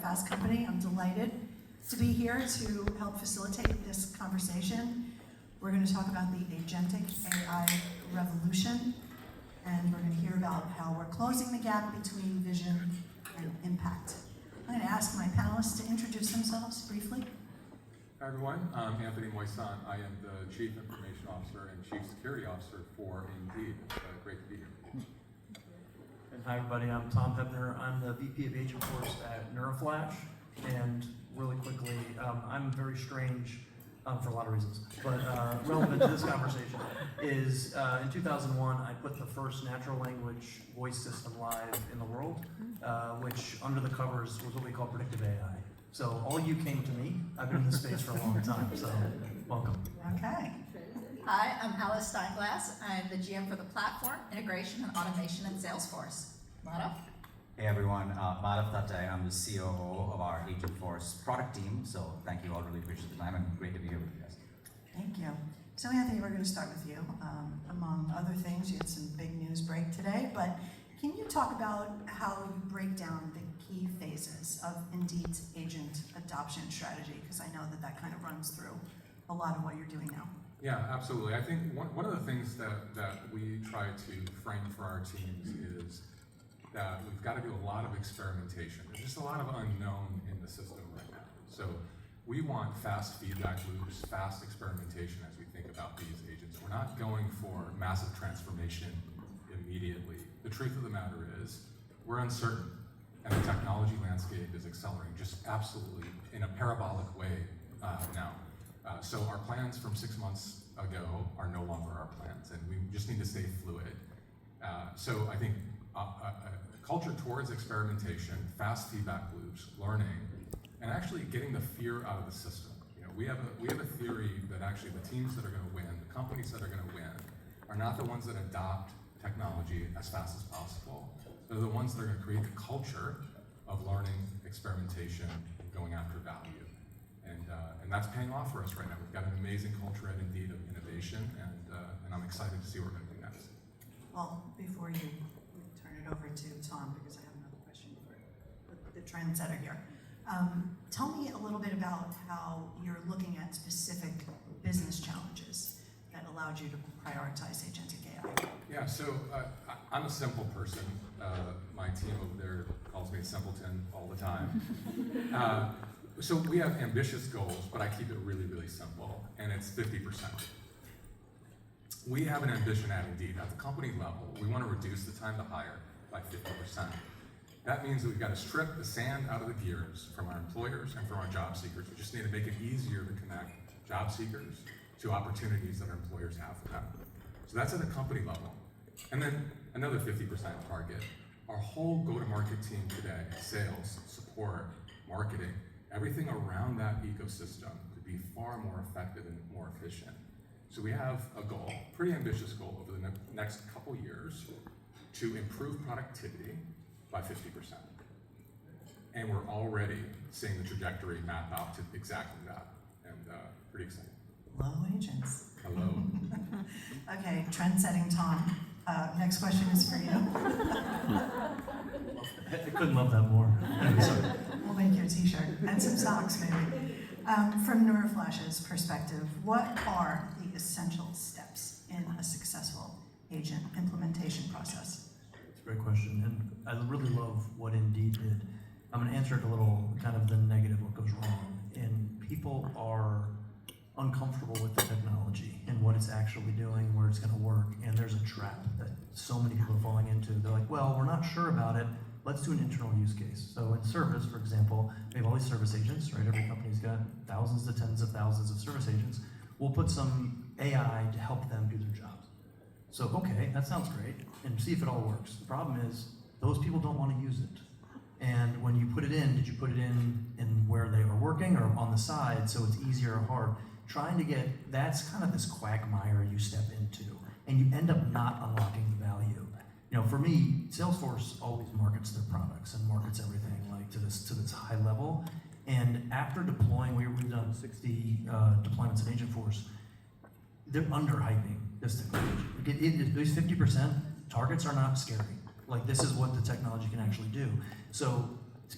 fast company. I'm delighted to be here to help facilitate this conversation. We're going to talk about the Agentic AI revolution, and we're going to hear about how we're closing the gap between vision and impact. I'm going to ask my panelists to introduce themselves briefly. Hi everyone, I'm Anthony Moisant. I am the Chief Information Officer and Chief Security Officer for Indeed. It's great to be here. And hi everybody, I'm Tom Hebner. I'm the VP of Agentforce at Neuraflash. And really quickly, I'm very strange for a lot of reasons, but relevant to this conversation is in 2001, I put the first natural language voice system live in the world, which under the covers was what we call predictive AI. So all you came to me. I've been in this space for a long time, so welcome. Okay. Hi, I'm Alice Steinglass. I'm the GM for the platform, integration, and automation at Salesforce. Madhav? Hey everyone, Madhav Thattai. I'm the COO of our Agentforce product team. So thank you all, really appreciate the time and great to be here with you guys. Thank you. So Anthony, we're going to start with you. Among other things, you had some big news break today, but can you talk about how you break down the key phases of Indeed's agent adoption strategy? Because I know that kind of runs through a lot of what you're doing now. Yeah, absolutely. I think one of the things that we try to frame for our teams is that we've got to do a lot of experimentation. There's just a lot of unknown in the system right now. So we want fast feedback loops, fast experimentation as we think about these agents. We're not going for massive transformation immediately. The truth of the matter is we're uncertain, and the technology landscape is accelerating just absolutely in a parabolic way now. So our plans from 6 months ago are no longer our plans, and we just need to stay fluid. So I think a culture towards experimentation, fast feedback loops, learning, and actually getting the fear out of the system. You know, we have a theory that actually the teams that are going to win, the companies that are going to win, are not the ones that adopt technology as fast as possible. They're the ones that are going to create the culture of learning, experimentation, and going after value. And that's paying off for us right now. We've got an amazing culture at Indeed of innovation, and I'm excited to see what we're going to do next. Well, before you turn it over to Tom, because I have another question for the trendsetter here. Tell me a little bit about how you're looking at specific business challenges that allowed you to prioritize Agentic AI. Yeah, so I'm a simple person. My team over there calls me a simpleton all the time. So we have ambitious goals, but I keep it really, really simple, and it's 50%. We have an ambition at Indeed. At the company level, we want to reduce the time to hire by 50%. That means that we've got to strip the sand out of the gears from our employers and from our job seekers. We just need to make it easier to connect job seekers to opportunities that our employers have for them. So that's at the company level. And then another 50% target. Our whole go-to-market team today, sales, support, marketing, everything around that ecosystem to be far more effective and more efficient. So we have a goal, pretty ambitious goal over the next couple years to improve productivity by 50%. And we're already seeing the trajectory map out to exactly that, and pretty exciting. Hello, agents. Hello. Okay, trend-setting Tom. Next question is for you. I couldn't love that more. We'll make you a t-shirt and some socks, maybe. From Neuraflash's perspective, what are the essential steps in a successful agent implementation process? It's a great question, and I really love what Indeed did. I'm going to answer it a little kind of the negative, what goes wrong. And people are uncomfortable with the technology and what it's actually doing, where it's going to work, and there's a trap that so many people are falling into. They're like, well, we're not sure about it. Let's do an internal use case. So in service, for example, we have all these service agents, right? Every company's got thousands to tens of thousands of service agents. We'll put some AI to help them do their jobs. So, okay, that sounds great, and see if it all works. The problem is, those people don't want to use it. And when you put it in, did you put it in where they are working or on the side so it's easier or hard? Trying to get, that's kind of this quagmire you step into, and you end up not unlocking the value. You know, for me, Salesforce always markets their products and markets everything like to this high level. And after deploying, we've done 60 deployments in Agentforce. They're underhyping this technology. These 50% targets are not scary. Like, this is what the technology can actually do. So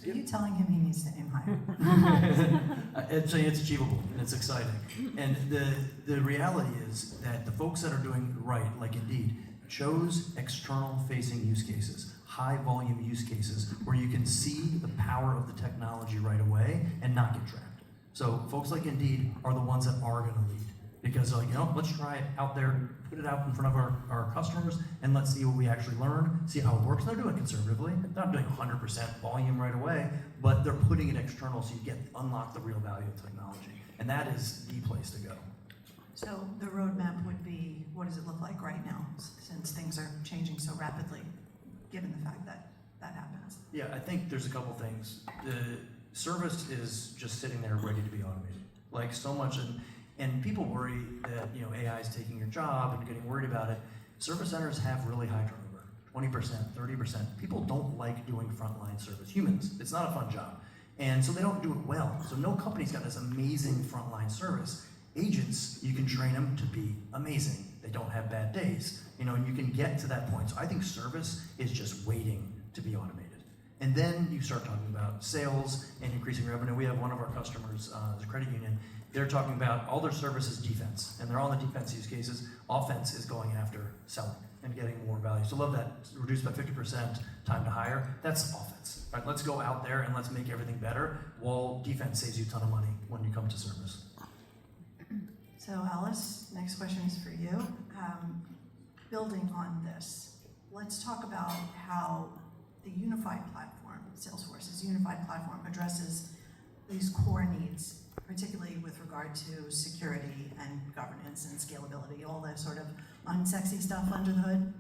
Are you telling him he needs to aim higher? It's achievable and it's exciting. And the reality is that the folks that are doing right, like Indeed, chose external facing use cases, high volume use cases, where you can see the power of the technology right away and not get trapped. So folks like Indeed are the ones that are going to lead. Because let's try it out there, put it out in front of our customers, and let's see what we actually learn, see how it works. They're doing it conservatively. They're not doing 100% volume right away, but they're putting it external so you unlock the real value of technology. And that is the place to go. So the roadmap would be, what does it look like right now, since things are changing so rapidly, given the fact that that happens? Yeah, I think there's a couple things. The service is just sitting there ready to be automated. Like so much, and people worry that AI is taking your job and getting worried about it. Service centers have really high turnover, 20%, 30%. People don't like doing frontline service. Humans, it's not a fun job. And so they don't do it well. So no company's got this amazing frontline service. Agents, you can train them to be amazing. They don't have bad days, and you can get to that point. So I think service is just waiting to be automated. And then you start talking about sales and increasing revenue. We have one of our customers, the credit union. They're talking about all their service is defense, and they're on the defense use cases. Offense is going after selling and getting more value. So love that, reduced by 50% time to hire. That's offense, right? Let's go out there and let's make everything better, while defense saves you a ton of money when you come to service. So Alice, next question is for you. Building on this, let's talk about how the unified platform, Salesforce's unified platform, addresses these core needs, particularly with regard to security and governance and scalability, all that sort of unsexy stuff under the hood.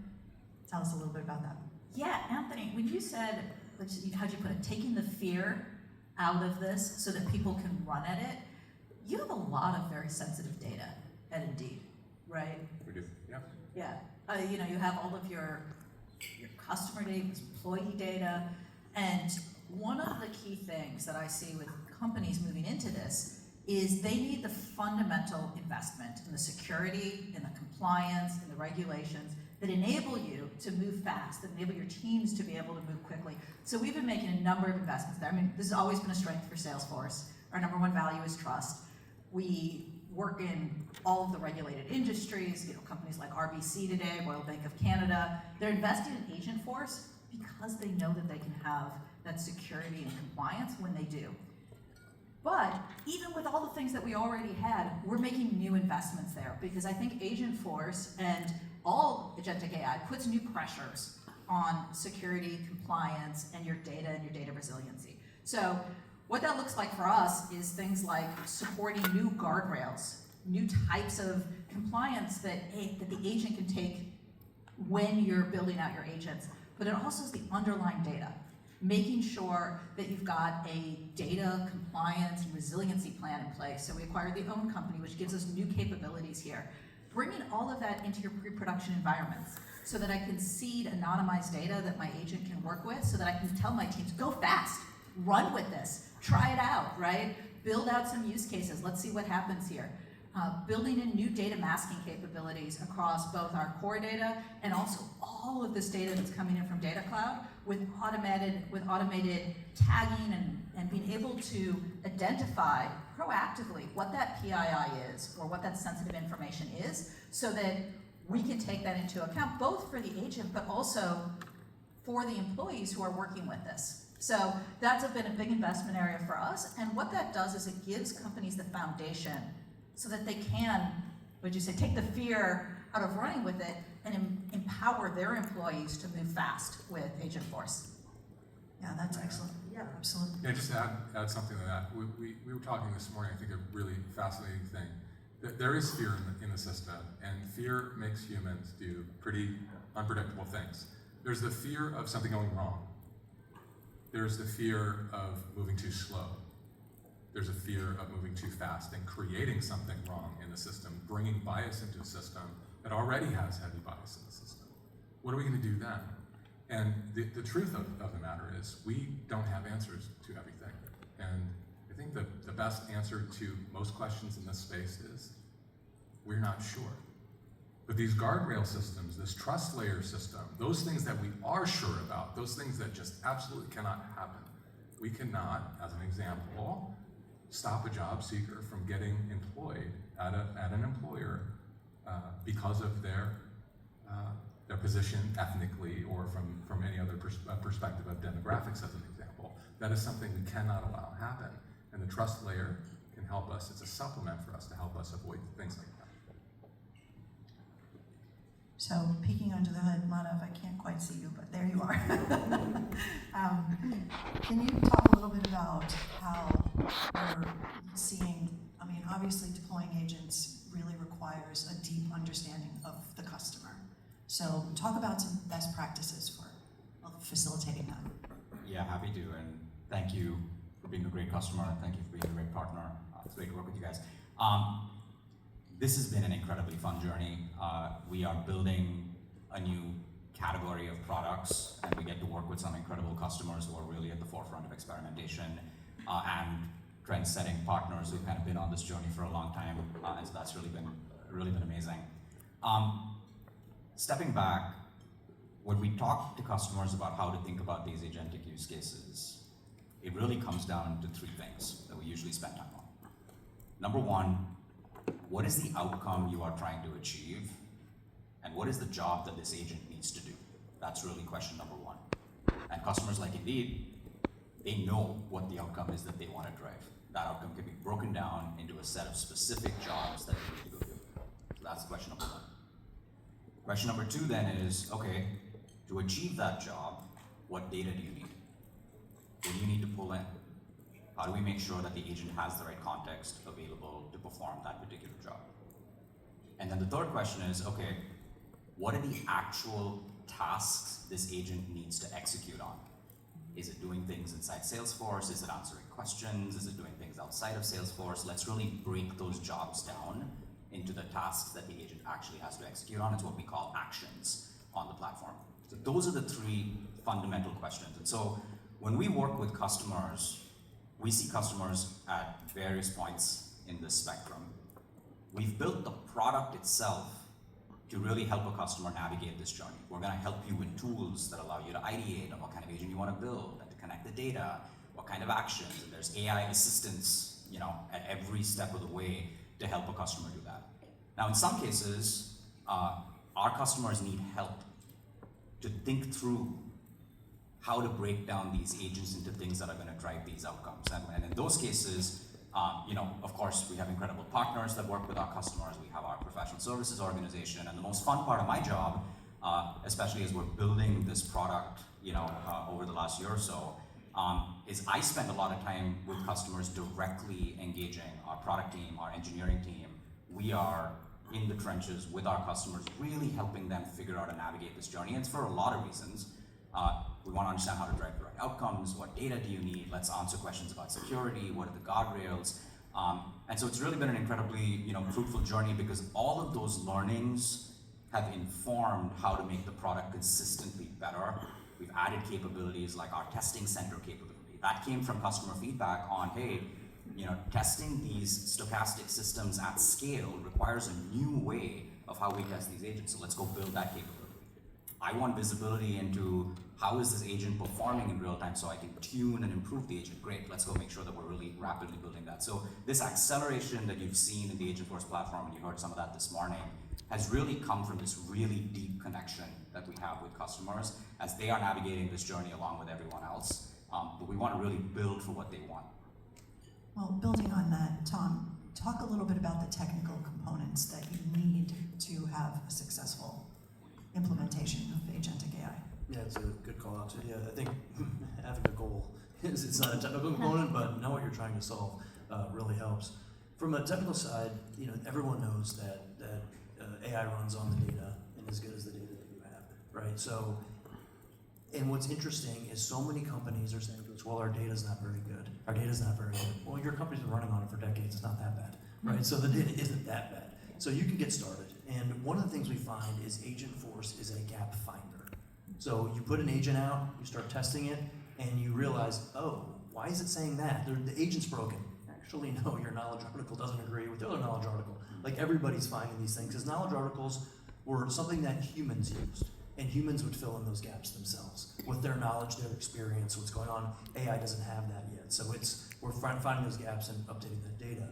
Tell us a little bit about that. Yeah, Anthony, when you said, how'd you put it, taking the fear out of this so that people can run at it, you have a lot of very sensitive data at Indeed, right? We do, yeah. Yeah, you have all of your customer data, employee data, and one of the key things that I see with companies moving into this is they need the fundamental investment in the security, in the compliance, in the regulations that enable you to move fast, that enable your teams to be able to move quickly. So we've been making a number of investments there. I mean, this has always been a strength for Salesforce. Our number one value is trust. We work in all of the regulated industries, companies like RBC today, Royal Bank of Canada. They're investing in Agentforce because they know that they can have that security and compliance when they do. But even with all the things that we already had, we're making new investments there because I think Agentforce and all Agentic AI puts new pressures on security, compliance, and your data resiliency. So what that looks like for us is things like supporting new guardrails, new types of compliance that the agent can take when you're building out your agents. But it also is the underlying data, making sure that you've got a data compliance and resiliency plan in place. So we acquired the OWN company, which gives us new capabilities here. Bringing all of that into your pre-production environments so that I can seed anonymized data that my agent can work with, so that I can tell my teams, go fast, run with this, try it out, right? Build out some use cases, let's see what happens here. Building in new data masking capabilities across both our core data and also all of this data that's coming in from Data Cloud with automated tagging and being able to identify proactively what that PII is or what that sensitive information is, so that we can take that into account both for the agent but also for the employees who are working with this. So that's been a big investment area for us, and what that does is it gives companies the foundation so that they can, take the fear out of running with it and empower their employees to move fast with Agentforce. Yeah, that's excellent. Yeah, absolutely. Yeah, just to add something to that. We were talking this morning, I think a really fascinating thing. There is fear in the system, and fear makes humans do pretty unpredictable things. There's the fear of something going wrong. There's the fear of moving too slow. There's a fear of moving too fast and creating something wrong in the system, bringing bias into a system that already has heavy bias in the system. What are we going to do then? And the truth of the matter is we don't have answers to everything. And I think the best answer to most questions in this space is we're not sure. But these guardrail systems, this trust layer system, those things that we are sure about, those things that just absolutely cannot happen, We cannot, as an example, stop a job seeker from getting employed at an employer because of their position ethnically or from any other perspective of demographics, as an example. That is something we cannot allow happen. And the trust layer can help us. It's a supplement for us to help us avoid things like that. So peeking under the hood, Madhav, I can't quite see you, but there you are. Can you talk a little bit about how you're seeing, I mean, obviously deploying agents really requires a deep understanding of the customer. So talk about some best practices for facilitating that. Yeah, happy to, and thank you for being a great customer. Thank you for being a great partner. It's great to work with you guys. This has been an incredibly fun journey. We are building a new category of products, and we get to work with some incredible customers who are really at the forefront of experimentation and trend-setting partners who've kind of been on this journey for a long time, and so that's really been amazing. Stepping back, when we talk to customers about how to think about these agentic use cases, it really comes down to three things that we usually spend time on. Number one, what is the outcome you are trying to achieve? And what is the job that this agent needs to do? That's really question number one. And customers like Indeed, they know what the outcome is that they want to drive. That outcome can be broken down into a set of specific jobs that they need to go do. So that's question number one. Question number two then is, okay, to achieve that job, what data do you need? What do you need to pull in? How do we make sure that the agent has the right context available to perform that particular job? And then the third question is, okay, what are the actual tasks this agent needs to execute on? Is it doing things inside Salesforce? Is it answering questions? Is it doing things outside of Salesforce? Let's really break those jobs down into the tasks that the agent actually has to execute on. It's what we call actions on the platform. So those are the three fundamental questions. And so when we work with customers, we see customers at various points in this spectrum. We've built the product itself to really help a customer navigate this journey. We're going to help you with tools that allow you to ideate on what kind of agent you want to build and to connect the data, what kind of actions, and there's AI assistance, at every step of the way to help a customer do that. Now, in some cases, our customers need help to think through how to break down these agents into things that are going to drive these outcomes. And in those cases, of course, we have incredible partners that work with our customers. We have our professional services organization. And the most fun part of my job, especially as we're building this product, over the last year or so, is I spend a lot of time with customers directly engaging our product team, our engineering team. We are in the trenches with our customers, really helping them figure out and navigate this journey. And it's for a lot of reasons. We want to understand how to drive the right outcomes. What data do you need? Let's answer questions about security. What are the guardrails? And so it's really been an incredibly, fruitful journey because all of those learnings have informed how to make the product consistently better. We've added capabilities like our testing center capability. That came from customer feedback on, hey, testing these stochastic systems at scale requires a new way of how we test these agents. So let's go build that capability. I want visibility into how is this agent performing in real time so I can tune and improve the agent. Great, let's go make sure that we're really rapidly building that. So this acceleration that you've seen in the Agentforce platform, and you heard some of that this morning, has really come from this really deep connection that we have with customers as they are navigating this journey along with everyone else. But we want to really build for what they want. Well, building on that, Tom, talk a little bit about the technical components that you need to have a successful implementation of Agentic AI. Yeah, it's a good call out too. Yeah, I think having a goal is it's not a technical component, but know what you're trying to solve really helps. From a technical side, everyone knows that AI runs on the data and as good as the data that you have, right? So, and what's interesting is so many companies are saying to us, well, our data's not very good. Our data's not very good. Well, your company's been running on it for decades. It's not that bad, right? So the data isn't that bad. So you can get started. And one of the things we find is Agentforce is a gap finder. So you put an agent out, you start testing it, and you realize, oh, why is it saying that? The agent's broken. Actually, no, your knowledge article doesn't agree with the other knowledge article. Like everybody's finding these things because knowledge articles were something that humans used. And humans would fill in those gaps themselves with their knowledge, their experience, what's going on. AI doesn't have that yet. So we're finding those gaps and updating that data.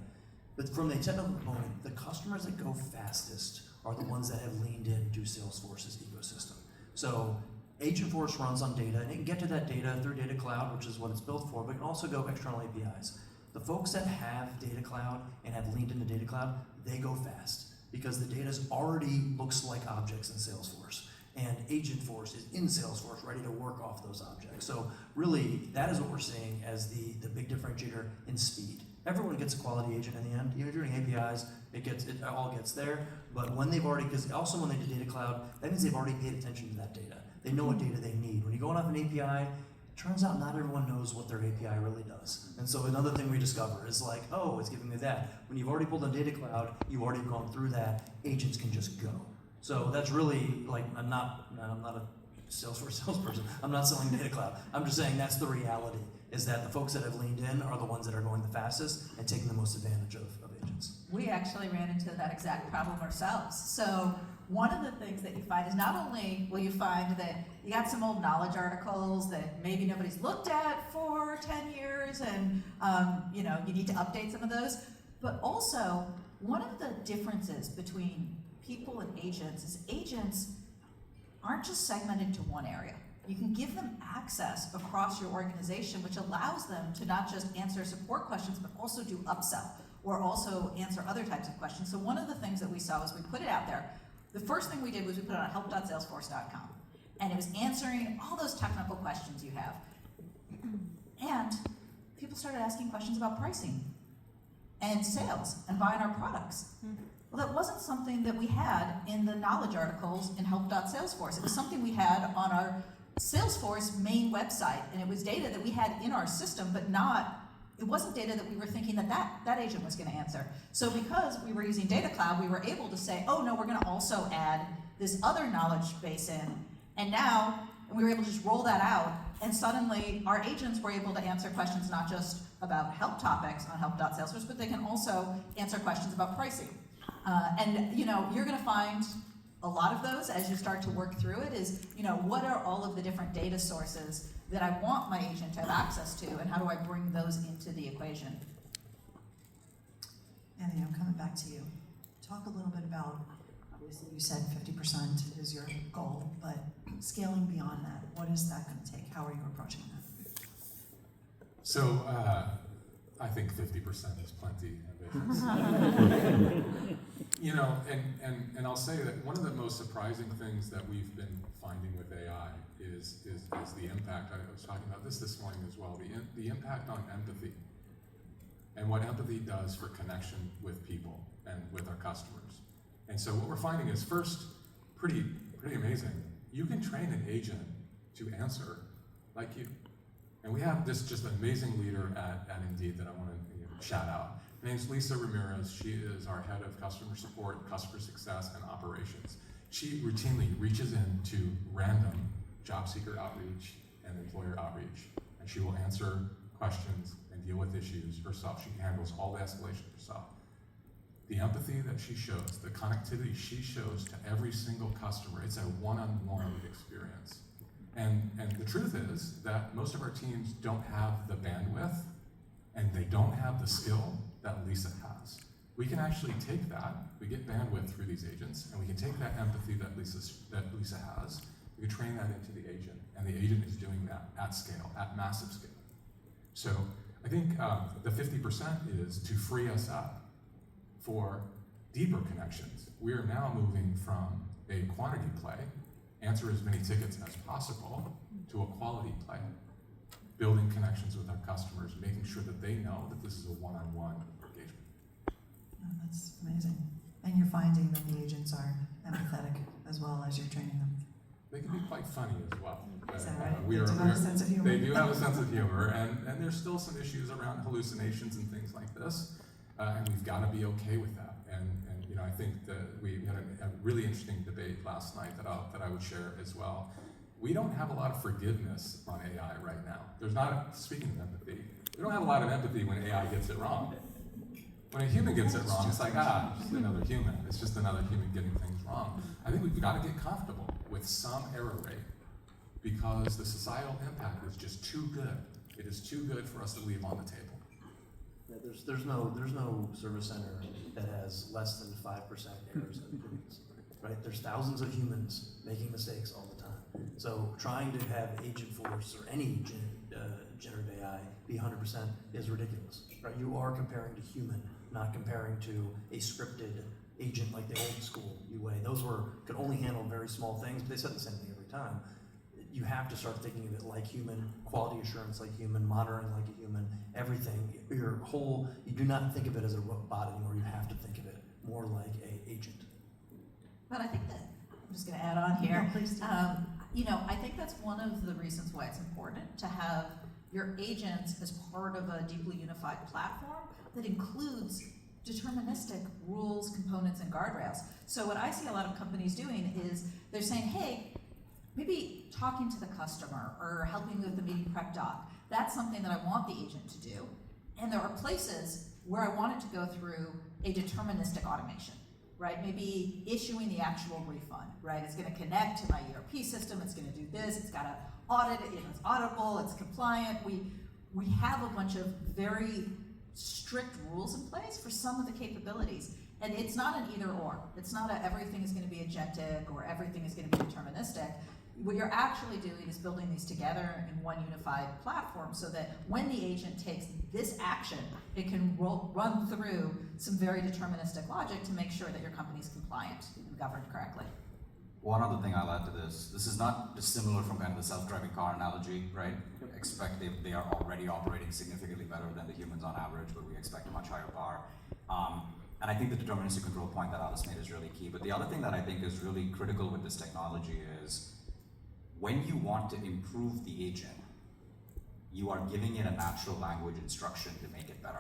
But from the technical component, the customers that go fastest are the ones that have leaned into Salesforce's ecosystem. So Agentforce runs on data, and it can get to that data through Data Cloud, which is what it's built for, but it can also go external APIs. The folks that have Data Cloud and have leaned into Data Cloud, they go fast because the data already looks like objects in Salesforce. And Agentforce is in Salesforce, ready to work off those objects. So really, that is what we're seeing as the big differentiator in speed. Everyone gets a quality agent in the end. Even if you're doing APIs, it all gets there. But when they've already, because also when they do Data Cloud, that means they've already paid attention to that data. They know what data they need. When you're going off an API, it turns out not everyone knows what their API really does. And so another thing we discover is like, oh, it's giving me that. When you've already pulled a Data Cloud, you've already gone through that, agents can just go. So that's really, like, I'm not a Salesforce salesperson. I'm not selling Data Cloud. I'm just saying that's the reality, is that the folks that have leaned in are the ones that are going the fastest and taking the most advantage of agents. We actually ran into that exact problem ourselves. So one of the things that you find is not only will you find that you got some old knowledge articles that maybe nobody's looked at for 10 years and you need to update some of those, but also one of the differences between people and agents is agents aren't just segmented to one area. You can give them access across your organization, which allows them to not just answer support questions, but also do upsell or also answer other types of questions. So one of the things that we saw was we put it out there. The first thing we did was we put it on help.salesforce.com. And it was answering all those technical questions you have. And people started asking questions about pricing and sales and buying our products. Well, that wasn't something that we had in the knowledge articles in help.salesforce. It was something we had on our Salesforce main website, and it was data that we had in our system, but it wasn't data that we were thinking that agent was going to answer. So because we were using Data Cloud, we were able to say, oh no, we're going to also add this other knowledge base in, and we were able to just roll that out, and suddenly our agents were able to answer questions not just about help topics on help.salesforce, but they can also answer questions about pricing. And you're going to find a lot of those as you start to work through it is, what are all of the different data sources that I want my agent to have access to, and how do I bring those into the equation? Anthony, I'm coming back to you. Talk a little bit about, obviously you said 50% is your goal, but scaling beyond that, what is that going to take? How are you approaching that? So I think 50% is plenty ambitious. And I'll say that one of the most surprising things that we've been finding with AI is the impact. I was talking about this morning as well, the impact on empathy and what empathy does for connection with people and with our customers. And so what we're finding is, first, pretty amazing. You can train an agent to answer like you. And we have this just amazing leader at Indeed that I want to shout out. Her name's Lisa Ramirez. She is our head of customer support, customer success, and operations. She routinely reaches into random job seeker outreach and employer outreach, and she will answer questions and deal with issues herself. She handles all the escalation herself. The empathy that she shows, the connectivity she shows to every single customer, it's a one-on-one experience. And the truth is that most of our teams don't have the bandwidth and they don't have the skill that Lisa has. We can actually take that, we get bandwidth through these agents, and we can take that empathy that Lisa has, we can train that into the agent, and the agent is doing that at scale, at massive scale. So I think the 50% is to free us up for deeper connections. We are now moving from a quantity play, answer as many tickets as possible, to a quality play, building connections with our customers, making sure that they know that this is a one-on-one engagement. Oh, that's amazing. And you're finding that the agents are empathetic as well as you're training them. They can be quite funny as well. Is that right? They They do have a sense of humor. They do have a sense of humor, and there's still some issues around hallucinations and things like this, and we've got to be okay with that. And I think that we had a really interesting debate last night that I would share as well. We don't have a lot of forgiveness on AI right now. There's not, speaking of empathy, we don't have a lot of empathy when AI gets it wrong. When a human gets it wrong, it's like, just another human. It's just another human getting things wrong. I think we've got to get comfortable with some error rate because the societal impact is just too good. It is too good for us to leave on the table. Yeah, there's no service center that has less than 5% errors and improvements, right? There's thousands of humans making mistakes all the time. So trying to have Agentforce or any generative AI be 100% is ridiculous, right? You are comparing to human, not comparing to a scripted agent like the old school way. Those could only handle very small things, but they said the same thing every time. You have to start thinking of it like human, quality assurance like human, monitoring like a human, everything. You do not think of it as a robot anymore. You have to think of it more like an agent. But I think that, I'm just gonna add on here. No, please do. I think that's one of the reasons why it's important to have your agents as part of a deeply unified platform that includes deterministic rules, components, and guardrails. So what I see a lot of companies doing is they're saying, hey, maybe talking to the customer or helping with the meeting prep doc, that's something that I want the agent to do. And there are places where I want it to go through a deterministic automation, right? Maybe issuing the actual refund, right? It's gonna connect to my ERP system, it's gonna do this, it's gotta audit it, it's auditable, it's compliant. We have a bunch of very strict rules in place for some of the capabilities. And it's not an either or. It's not everything is gonna be agentic or everything is gonna be deterministic. What you're actually doing is building these together in one unified platform so that when the agent takes this action, it can run through some very deterministic logic to make sure that your company is compliant and governed correctly. One other thing I'll add to this is not dissimilar from kind of the self-driving car analogy, right? Expect they are already operating significantly better than the humans on average, but we expect a much higher bar. And I think the deterministic control point that Alice made is really key. But the other thing that I think is really critical with this technology is when you want to improve the agent, you are giving it a natural language instruction to make it better.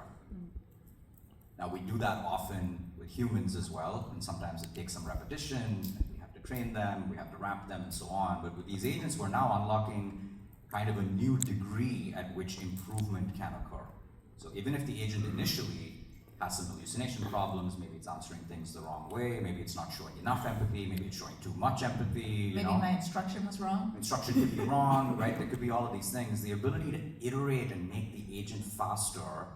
Now we do that often with humans as well, and sometimes it takes some repetition, and we have to train them, we have to ramp them and so on. But with these agents, we're now unlocking kind of a new degree at which improvement can occur. So even if the agent initially has some hallucination problems, maybe it's answering things the wrong way, maybe it's not showing enough empathy, maybe it's showing too much empathy. Maybe my instruction was wrong. Instruction could be wrong, right? There could be all of these things. The ability to iterate and make the agent faster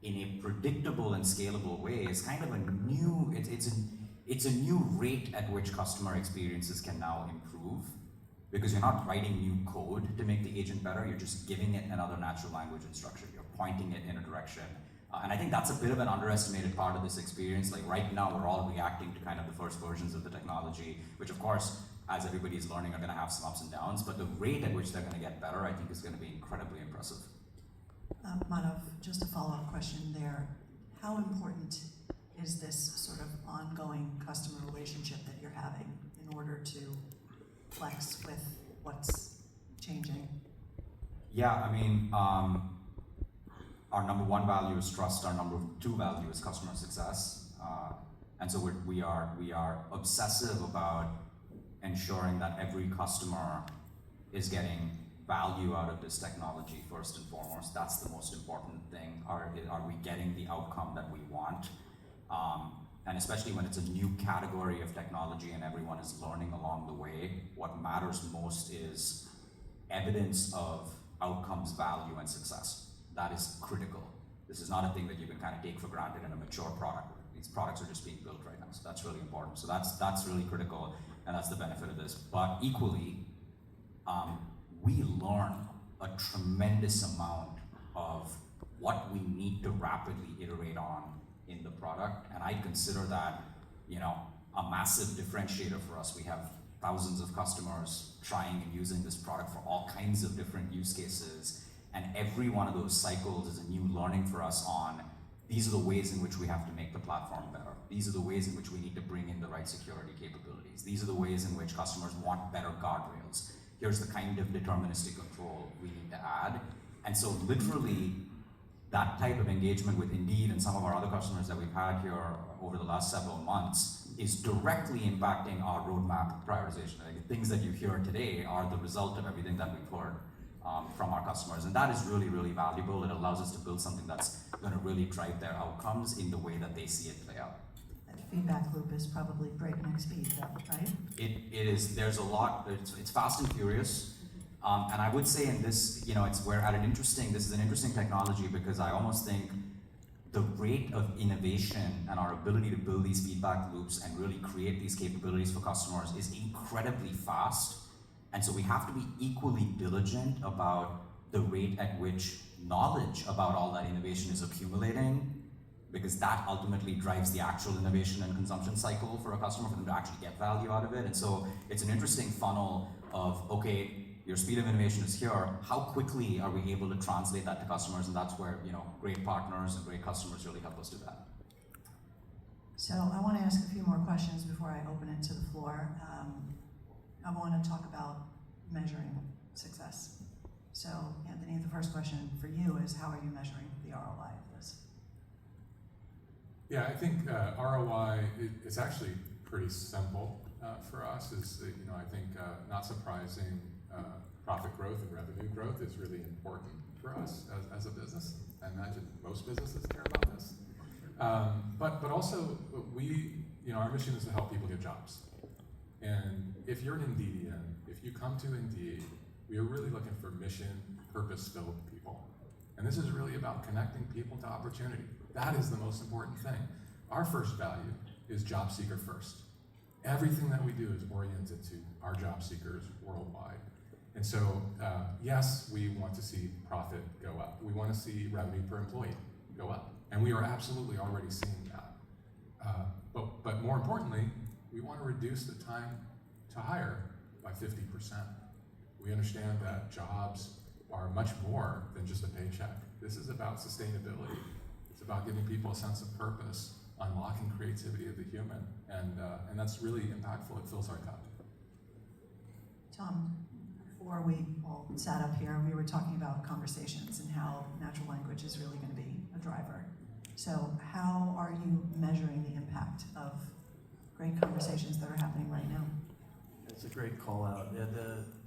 in a predictable and scalable way is kind of a new, it's a new rate at which customer experiences can now improve, because you're not writing new code to make the agent better, you're just giving it another natural language instruction. You're pointing it in a direction. And I think that's a bit of an underestimated part of this experience. Like right now, we're all reacting to kind of the first versions of the technology, which of course, as everybody's learning, are gonna have some ups and downs, but the rate at which they're gonna get better, I think is gonna be incredibly impressive. Madhav, just a follow-up question there. How important is this sort of ongoing customer relationship that you're having in order to flex with what's changing? Yeah, I mean, our number one value is trust. Our number two value is customer success, and so we are obsessive about ensuring that every customer is getting value out of this technology first and foremost. That's the most important thing. Are we getting the outcome that we want? And especially when it's a new category of technology and everyone is learning along the way, what matters most is evidence of outcomes, value, and success. That is critical. This is not a thing that you can kind of take for granted in a mature product. These products are just being built right now, so that's really important. So that's really critical, and that's the benefit of this. But equally, we learn a tremendous amount of what we need to rapidly iterate on in the product, and I consider that, a massive differentiator for us. We have thousands of customers trying and using this product for all kinds of different use cases. And every one of those cycles is a new learning for us on, these are the ways in which we have to make the platform better. These are the ways in which we need to bring in the right security capabilities. These are the ways in which customers want better guardrails. Here's the kind of deterministic control we need to add. And so literally, that type of engagement with Indeed and some of our other customers that we've had here over the last several months is directly impacting our roadmap prioritization. Like, things that you hear today are the result of everything that we've heard from our customers. And that is really, really valuable. It allows us to build something that's going to really drive their outcomes in the way that they see it play out. feedback loop is probably breakneck speed, though, right? It is, there's a lot, it's fast and furious. And I would say in this, this is an interesting technology because I almost think the rate of innovation and our ability to build these feedback loops and really create these capabilities for customers is incredibly fast. And so we have to be equally diligent about the rate at which knowledge about all that innovation is accumulating, because that ultimately drives the actual innovation and consumption cycle for a customer, for them to actually get value out of it. And so it's an interesting funnel of, okay, your speed of innovation is here, how quickly are we able to translate that to customers? And that's where, great partners and great customers really help us do that. So I want to ask a few more questions before I open it to the floor. I want to talk about measuring success. So Anthony, the first question for you is, how are you measuring the ROI of this? Yeah, I think ROI is actually pretty simple for us. I think not surprising, profit growth and revenue growth is really important for us as a business. I imagine most businesses care about this. But also our mission is to help people get jobs. And if you're an Indeedian, if you come to Indeed, we are really looking for mission, purpose-filled people. And this is really about connecting people to opportunity. That is the most important thing. Our first value is job seeker first. Everything that we do is oriented to our job seekers worldwide. And so, yes, we want to see profit go up. We want to see revenue per employee go up. And we are absolutely already seeing that. But more importantly, we want to reduce the time to hire by 50%. We understand that jobs are much more than just a paycheck. This is about sustainability. It's about giving people a sense of purpose, unlocking creativity of the human, and that's really impactful. It fills our cup. Tom, before we all sat up here, we were talking about conversations and how natural language is really going to be a driver. So how are you measuring the impact of great conversations that are happening right now? It's a great call out.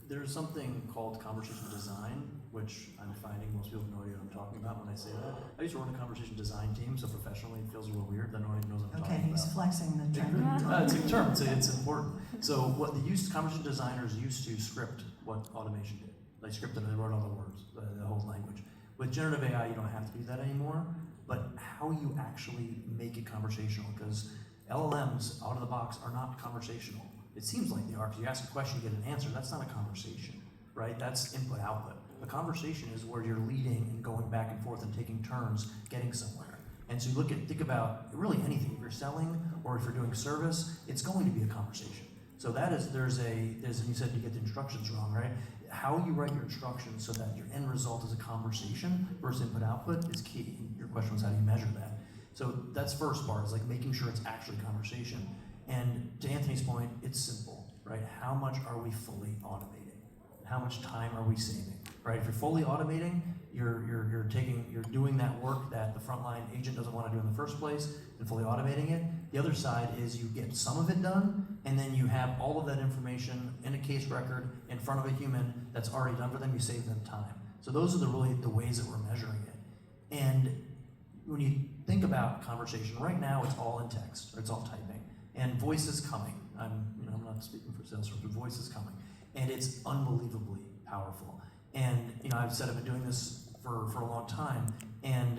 There's something called conversation design, which I'm finding most people have no idea what I'm talking about when I say that. I used to run a conversation design team, so professionally it feels a little weird that no one even knows what I'm talking Okay, about. he's flexing the term. It's a term, it's important. So what conversation designers used to script what automation did. They scripted and they wrote all the words, the whole language. With generative AI, you don't have to do that anymore, but how you actually make it conversational, because LLMs out of the box are not conversational. It seems like they are, because you ask a question, you get an answer. That's not a conversation, right? That's input, output. A conversation is where you're leading and going back and forth and taking turns, getting somewhere. And so think about really anything. If you're selling or if you're doing service, it's going to be a conversation. So there's you said you get the instructions wrong, right? How you write your instructions so that your end result is a conversation versus input output is key. Your question was, how do you measure that? So that's first part, is like making sure it's actually conversation. And to Anthony's point, it's simple, right? How much are we fully automating? How much time are we saving, right? If you're fully automating, you're doing that work that the frontline agent doesn't want to do in the first place, and fully automating it. The other side is you get some of it done, and then you have all of that information in a case record in front of a human that's already done for them. You save them time. So those are really the ways that we're measuring it. And when you think about conversation, right now it's all in text, or it's all typing. And voice is coming. I'm not speaking for Salesforce, but voice is coming. And it's unbelievably powerful. And I've said I've been doing this for a long time. And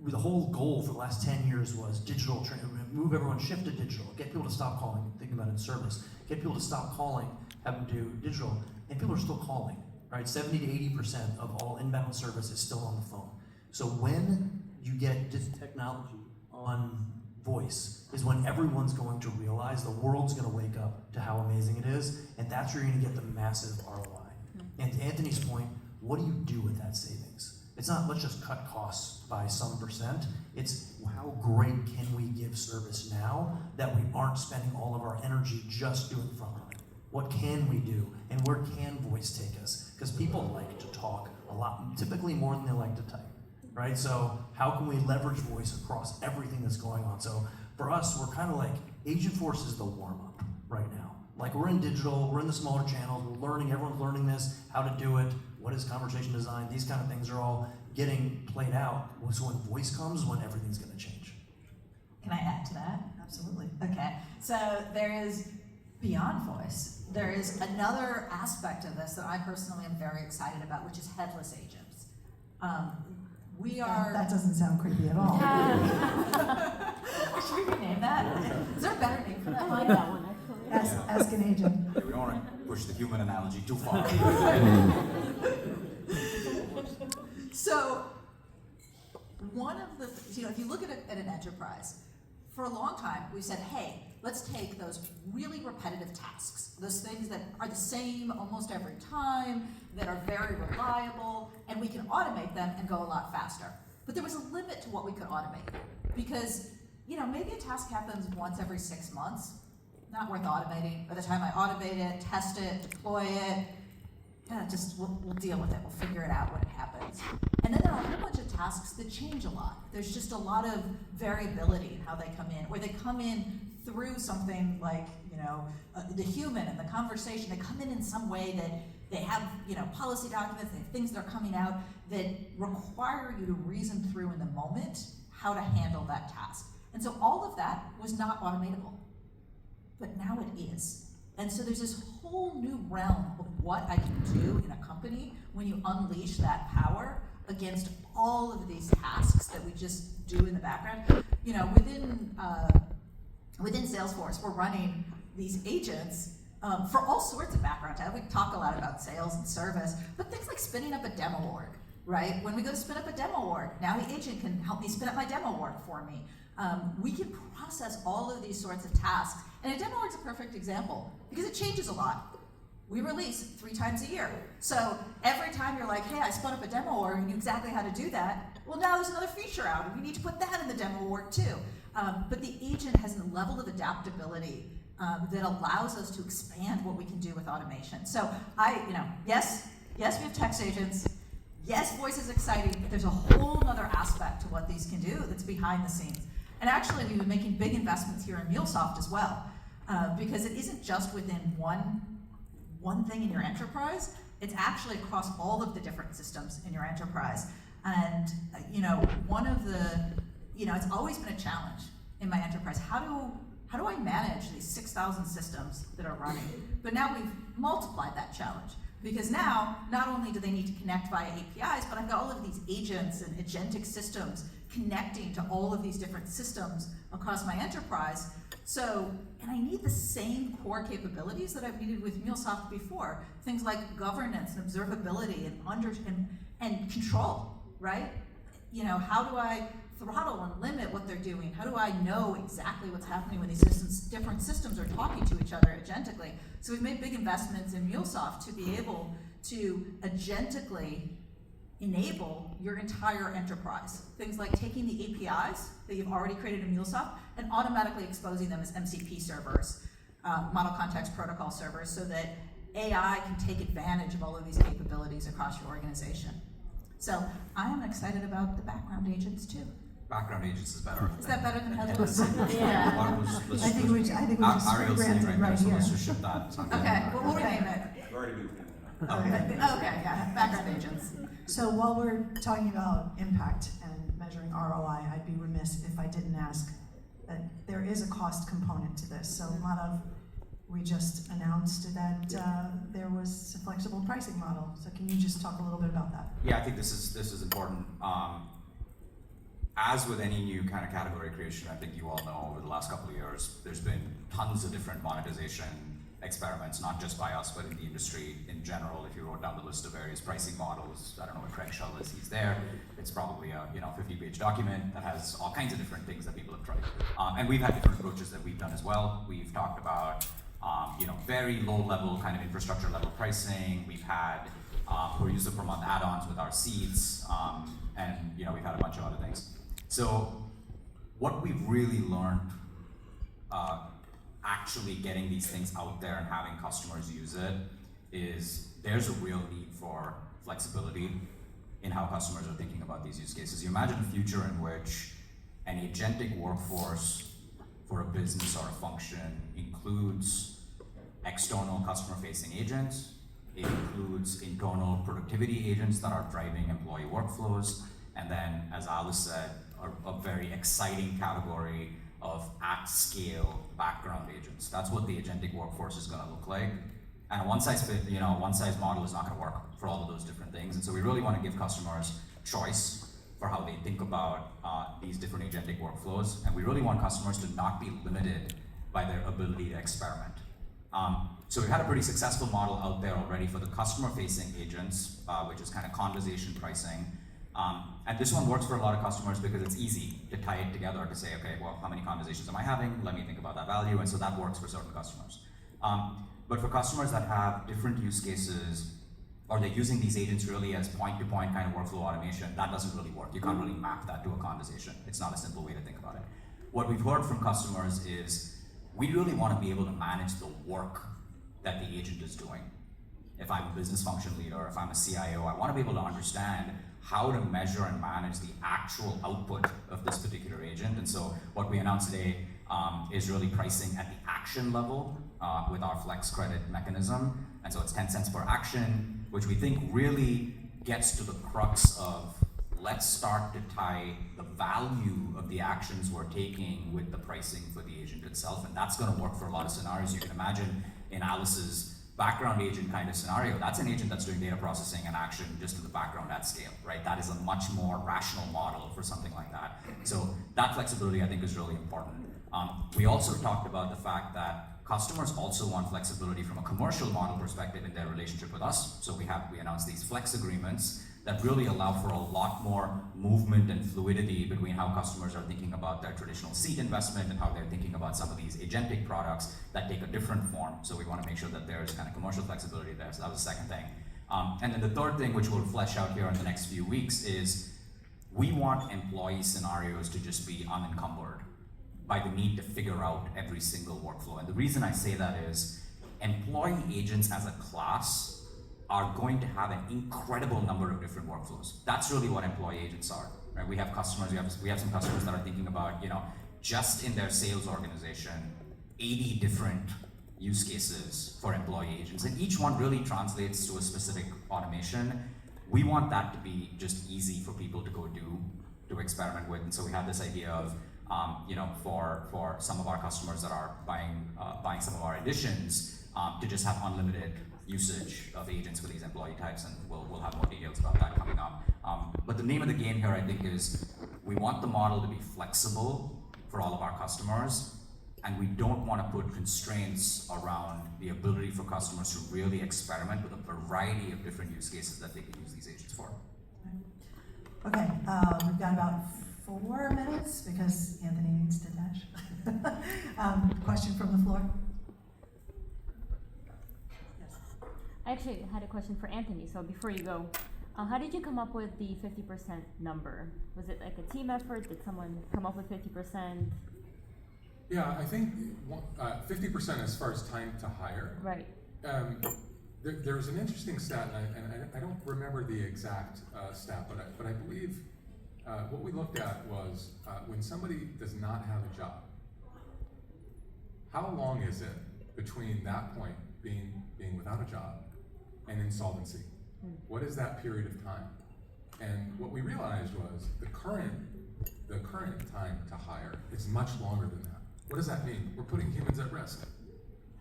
the whole goal for the last 10 years was digital, move everyone, shift to digital, get people to stop calling, thinking about it in service, get people to stop calling, have them do digital. And people are still calling, right? 70 to 80% of all inbound service is still on the phone. So when you get this technology on voice is when everyone's going to realize, the world's going to wake up to how amazing it is, and that's where you're going to get the massive ROI. And to Anthony's point, what do you do with that savings? It's not let's just cut costs by some percent, it's how great can we give service now that we aren't spending all of our energy just doing frontline. What can we do, and where can voice take us? Because people like to talk a lot, typically more than they like to type. Right? So how can we leverage voice across everything that's going on? So for us, we're kind of like, Agentforce is the warm-up right now. Like we're in digital, we're in the smaller channels, we're learning, everyone's learning this, how to do it, what is conversation design, these kind of things are all getting played out. So when voice comes, when everything's gonna change. Can I add to that? Absolutely. Okay, so there is beyond voice. There is another aspect of this that I personally am very excited about, which is headless agents. We are. That doesn't sound creepy at all. Should we rename that? Is there a better name for that? I like that one, actually. Ask an agent. Yeah, we don't want to push the human analogy too far. So, one of the, if you look at an enterprise, for a long time we said, hey, let's take those really repetitive tasks, those things that are the same almost every time, that are very reliable, and we can automate them and go a lot faster. But there was a limit to what we could automate, because maybe a task happens once every 6 months, not worth automating. By the time I automate it, test it, deploy it, we'll deal with it. We'll figure it out when it happens. And then there are a whole bunch of tasks that change a lot. There's just a lot of variability in how they come in, or they come in through something like, the human and the conversation. They come in some way that they have, policy documents, they have things that are coming out that require you to reason through in the moment how to handle that task. And so all of that was not automatable, but now it is. And so there's this whole new realm of what I can do in a company when you unleash that power against all of these tasks that we just do in the background. Within Salesforce, we're running these agents for all sorts of background tasks. We talk a lot about sales and service, but things like spinning up a demo org, right? When we go to spin up a demo org, now the agent can help me spin up my demo org for me. We can process all of these sorts of tasks. And a demo org is a perfect example because it changes a lot. We release 3 times a year. So every time you're like, hey, I spun up a demo org and knew exactly how to do that, well, now there's another feature out and we need to put that in the demo org too. But the agent has a level of adaptability that allows us to expand what we can do with automation. So yes, we have text agents. Yes, voice is exciting, but there's a whole other aspect to what these can do that's behind the scenes. And actually, we've been making big investments here in MuleSoft as well, because it isn't just within one thing in your enterprise. It's actually across all of the different systems in your enterprise. And one of the, it's always been a challenge in my enterprise. How do I manage these 6,000 systems that are running? But now we've multiplied that challenge. Because now, not only do they need to connect via APIs, but I've got all of these agents and agentic systems connecting to all of these different systems across my enterprise. So, and I need the same core capabilities that I've needed with MuleSoft before. Things like governance and observability and control, right? How do I throttle and limit what they're doing? How do I know exactly what's happening when these different systems are talking to each other agentically? So we've made big investments in MuleSoft to be able to agentically enable your entire enterprise. Things like taking the APIs that you've already created in MuleSoft and automatically exposing them as MCP servers, Model Context Protocol servers, so that AI can take advantage of all of these capabilities across your organization. So I am excited about the background agents too. Background agents is better. Is that better than headless? Yeah. I think we just Ariel's sitting rebranded right there, right so here. let's just ship that. Okay, well, we'll rename it. Already moved in. Okay, yeah, background agents. So while we're talking about impact and measuring ROI, I'd be remiss if I didn't ask that there is a cost component to this. So Madhav, we just announced that there was a flexible pricing model. So can you just talk a little bit about that? Yeah, I think this is important. As with any new kind of category creation, I think you all know over the last couple of years, there's been tons of different monetization experiments, not just by us, but in the industry in general. If you wrote down the list of various pricing models, I don't know what Craig Shell is, he's there. It's probably a 50-page document that has all kinds of different things that people have tried. And we've had different approaches that we've done as well. We've talked about very low-level kind of infrastructure-level pricing. We've had per user per month add-ons with our seats, and we've had a bunch of other things. So what we've really learned actually getting these things out there and having customers use it is there's a real need for flexibility in how customers are thinking about these use cases. You imagine a future in which an agentic workforce for a business or a function includes external customer-facing agents, it includes internal productivity agents that are driving employee workflows, and then, as Alice said, a very exciting category of at-scale background agents. That's what the agentic workforce is going to look like. And a one-size model is not going to work for all of those different things. And so we really want to give customers choice for how they think about these different agentic workflows. And we really want customers to not be limited by their ability to experiment. So we've had a pretty successful model out there already for the customer-facing agents, which is kind of conversation pricing. And this one works for a lot of customers because it's easy to tie it together to say, okay, well, how many conversations am I having? Let me think about that value. And so that works for certain customers. But for customers that have different use cases, or they're using these agents really as point-to-point kind of workflow automation, that doesn't really work. You can't really map that to a conversation. It's not a simple way to think about it. What we've heard from customers is we really want to be able to manage the work that the agent is doing. If I'm a business function leader, if I'm a CIO, I want to be able to understand how to measure and manage the actual output of this particular agent. And so what we announced today is really pricing at the action level with our flex credit mechanism. And so it's 10 cents per action, which we think really gets to the crux of let's start to tie the value of the actions we're taking with the pricing for the agent itself. And that's going to work for a lot of scenarios. You can imagine in Alice's background agent kind of scenario, that's an agent that's doing data processing and action just in the background at scale, right? That is a much more rational model for something like that. So that flexibility, I think, is really important. We also talked about the fact that customers also want flexibility from a commercial model perspective in their relationship with us. So we announced these flex agreements that really allow for a lot more movement and fluidity between how customers are thinking about their traditional seat investment and how they're thinking about some of these agentic products that take a different form. So we want to make sure that there's kind of commercial flexibility there. So that was the second thing. And then the third thing, which we'll flesh out here in the next few weeks, is we want employee scenarios to just be unencumbered by the need to figure out every single workflow. And the reason I say that is employee agents as a class are going to have an incredible number of different workflows. That's really what employee agents are, right? We have customers, we have some customers that are thinking about, just in their sales organization, 80 different use cases for employee agents. And each one really translates to a specific automation. We want that to be just easy for people to go do, to experiment with. And so we have this idea of, for some of our customers that are buying some of our editions, to just have unlimited usage of agents for these employee types, and we'll have more details about that coming up. But the name of the game here, I think, is we want the model to be flexible for all of our customers, and we don't want to put constraints around the ability for customers to really experiment with a variety of different use cases that they can use these agents for. Okay, we've got about 4 minutes because Anthony needs to dash. Question from the floor? I actually had a question for Anthony. So before you go, how did you come up with the 50% number? Was it like a team effort? Did someone come up with 50%? Yeah, I think 50% as far as time to hire. Right. There was an interesting stat, and I don't remember the exact stat, but I believe what we looked at was when somebody does not have a job, how long is it between that point being without a job and insolvency? What is that period of time? And what we realized was the current time to hire is much longer than that. What does that mean? We're putting humans at risk.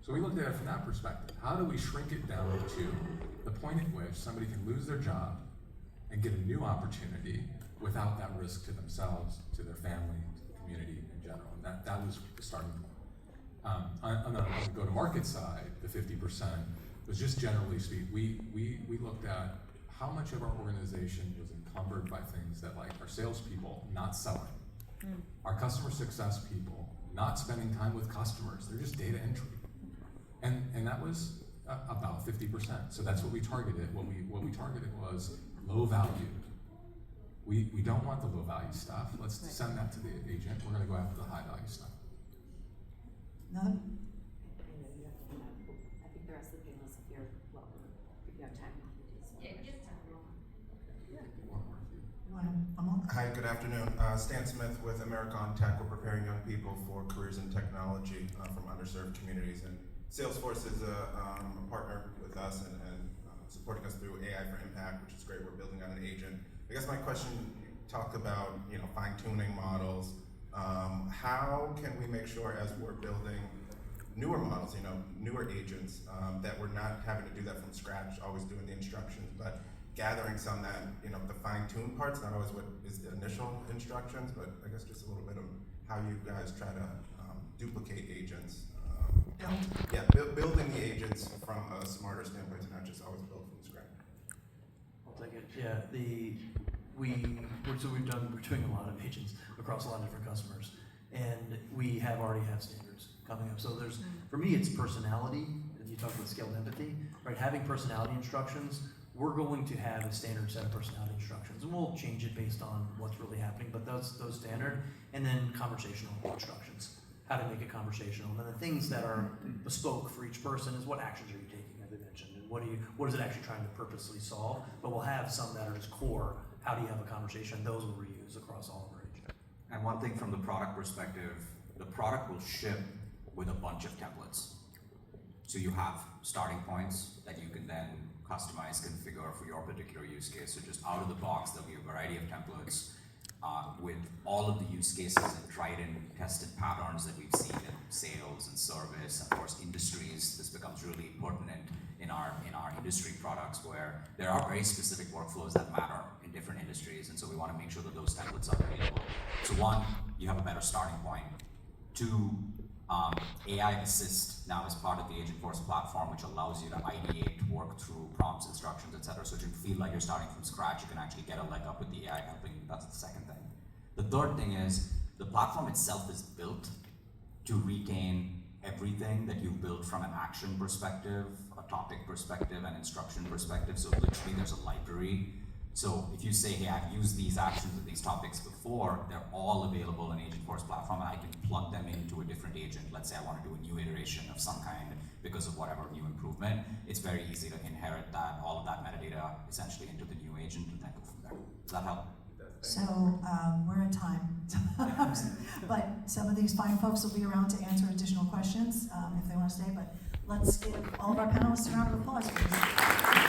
So we looked at it from that perspective. How do we shrink it down to the point at which somebody can lose their job and get a new opportunity without that risk to themselves, to their family, to the community in general? And that was the starting point. On the go-to-market side, the 50% was just generally speaking, we looked at how much of our organization was encumbered by things that, like, our salespeople not selling, our customer success people not spending time with customers, they're just data entry. And that was about 50%. So that's what we targeted. What we targeted was low value. We don't want the low value stuff. Let's send that to the agent. We're going to go after the high value stuff. None? I think the rest of the panelists are here. Welcome. If you have time. You want to Hi, good afternoon. Stan Smith with Americon Tech. We're preparing young people for careers in technology from underserved communities. And Salesforce is a partner with us and supporting us through AI for Impact, which is great. We're building on an agent. I guess my question, you talk about fine-tuning models. How can we make sure as we're building newer models, newer agents, that we're not having to do that from scratch, always doing the instructions, but gathering some that, the fine-tuned parts, not always what is the initial instructions, but I guess just a little bit of how you guys try to duplicate agents. Building the agents from a smarter standpoint to not just always build from scratch. I'll take it. Yeah, we're doing a lot of agents across a lot of different customers, and we already have standards coming up. So there's, for me, it's personality. And you talk about scaled empathy, right? Having personality instructions. We're going to have a standard set of personality instructions, and we'll change it based on what's really happening. But those standard, and then conversational instructions. How to make it conversational, and then the things that are bespoke for each person is what actions are you taking, as I mentioned, and what is it actually trying to purposely solve. But we'll have some that are just core. How do you have a conversation? Those will reuse across all of our agents. And one thing from the product perspective, the product will ship with a bunch of templates. So you have starting points that you can then customize, configure for your particular use case. So just out of the box, there'll be a variety of templates with all of the use cases and tried and tested patterns that we've seen in sales and service, and of course industries. This becomes really pertinent in our industry products, where there are very specific workflows that matter in different industries, and so we want to make sure that those templates are available. So one, you have a better starting point. Two, AI Assist now is part of the Agentforce platform, which allows you to ideate, work through prompts, instructions, etc. So you feel like you're starting from scratch. You can actually get a leg up with the AI helping. That's the second thing. The third thing is the platform itself is built to retain everything that you've built from an action perspective, a topic perspective, and instruction perspective. So literally there's a library. So if you say, hey, I've used these actions with these topics before, they're all available in Agentforce platform, and I can plug them into a different agent. Let's say I want to do a new iteration of some kind because of whatever new improvement. It's very easy to inherit all of that metadata essentially into the new agent and then go from there. Does that help? So we're at time, but some of these fine folks will be around to answer additional questions if they want to stay, but let's give all of our panelists a round of applause, please.